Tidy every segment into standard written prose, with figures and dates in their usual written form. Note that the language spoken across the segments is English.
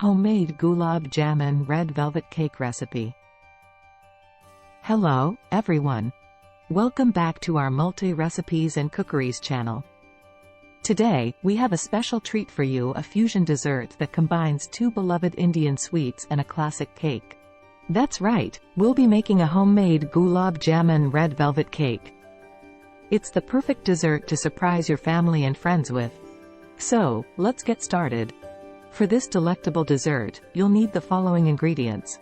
Homemade Gulab Jamun red velvet cake recipe. Hello, everyone. Welcome back to our multi-recipes and cookeries channel. Today, we have a special treat for you, a fusion dessert that combines two beloved Indian sweets and a classic cake. That's right, we'll be making a homemade Gulab Jamun red velvet cake. It's the perfect dessert to surprise your family and friends with. So, let's get started. For this delectable dessert, you'll need the following ingredients.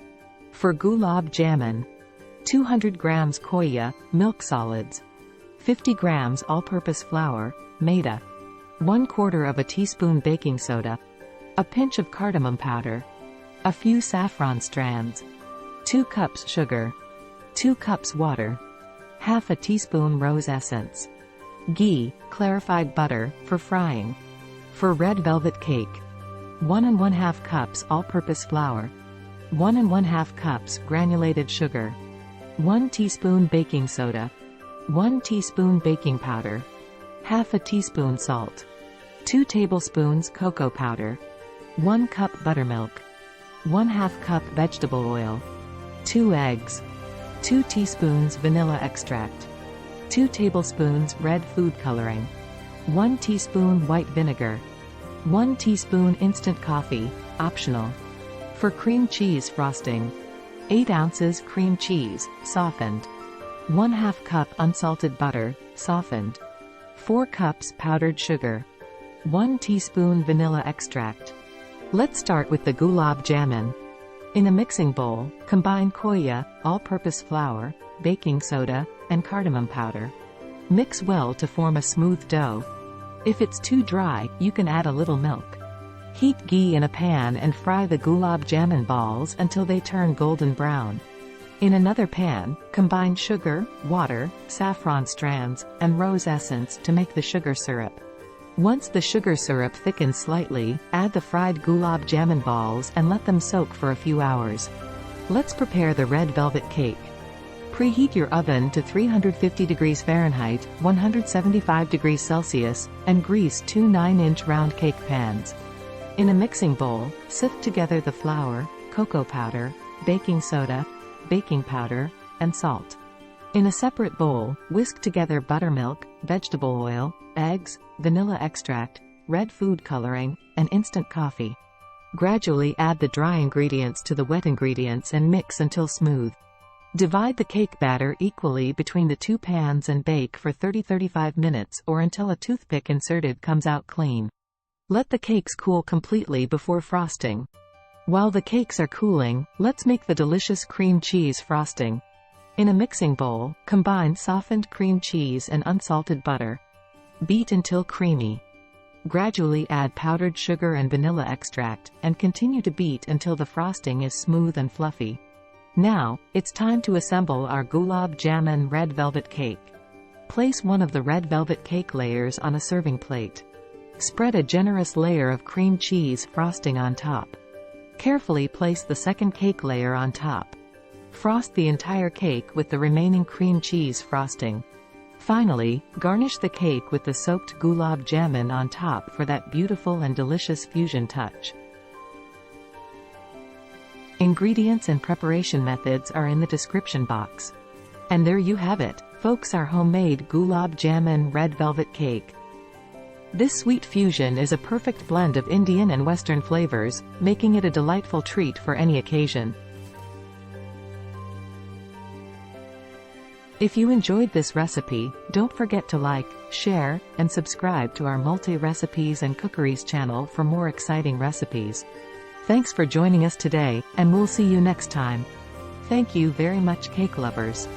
For Gulab Jamun: 200 grams khoya, milk solids, 50 grams all-purpose flour, maida, 1/4 of a teaspoon baking soda, a pinch of cardamom powder, a few saffron strands, 2 cups sugar, 2 cups water, half a teaspoon rose essence, ghee, clarified butter, for frying. For red velvet cake: 1 1/2 cups all-purpose flour, 1 1/2 cups granulated sugar, 1 teaspoon baking soda, 1 teaspoon baking powder, half a teaspoon salt, 2 tablespoons cocoa powder, 1 cup buttermilk, 1/2 cup vegetable oil, 2 eggs, 2 teaspoons vanilla extract, 2 tablespoons red food coloring, 1 teaspoon white vinegar, 1 teaspoon instant coffee, optional. For cream cheese frosting: 8 ounces cream cheese, softened, 1/2 cup unsalted butter, softened, 4 cups powdered sugar, 1 teaspoon vanilla extract. Let's start with the Gulab Jamun. In a mixing bowl, combine khoya, all-purpose flour, baking soda, and cardamom powder. Mix well to form a smooth dough. If it's too dry, you can add a little milk. Heat ghee in a pan and fry the Gulab Jamun balls until they turn golden brown. In another pan, combine sugar, water, saffron strands, and rose essence to make the sugar syrup. Once the sugar syrup thickens slightly, add the fried Gulab Jamun balls and let them soak for a few hours. Let's prepare the red velvet cake. Preheat your oven to 350 degrees Fahrenheit, 175 degrees Celsius, and grease 2 9-inch round cake pans. In a mixing bowl, sift together the flour, cocoa powder, baking soda, baking powder, and salt. In a separate bowl, whisk together buttermilk, vegetable oil, eggs, vanilla extract, red food coloring, and instant coffee. Gradually add the dry ingredients to the wet ingredients and mix until smooth. Divide the cake batter equally between the two pans and bake for 30-35 minutes or until a toothpick inserted comes out clean. Let the cakes cool completely before frosting. While the cakes are cooling, let's make the delicious cream cheese frosting. In a mixing bowl, combine softened cream cheese and unsalted butter. Beat until creamy. Gradually add powdered sugar and vanilla extract, and continue to beat until the frosting is smooth and fluffy. Now, it's time to assemble our Gulab Jamun red velvet cake. Place one of the red velvet cake layers on a serving plate. Spread a generous layer of cream cheese frosting on top. Carefully place the second cake layer on top. Frost the entire cake with the remaining cream cheese frosting. Finally, garnish the cake with the soaked Gulab Jamun on top for that beautiful and delicious fusion touch. Ingredients and preparation methods are in the description box. And there you have it, folks, our homemade Gulab Jamun red velvet cake. This sweet fusion is a perfect blend of Indian and Western flavors, making it a delightful treat for any occasion. If you enjoyed this recipe, don't forget to like, share, and subscribe to our multi-recipes and cookeries channel for more exciting recipes. Thanks for joining us today, and we'll see you next time. Thank you very much, cake lovers.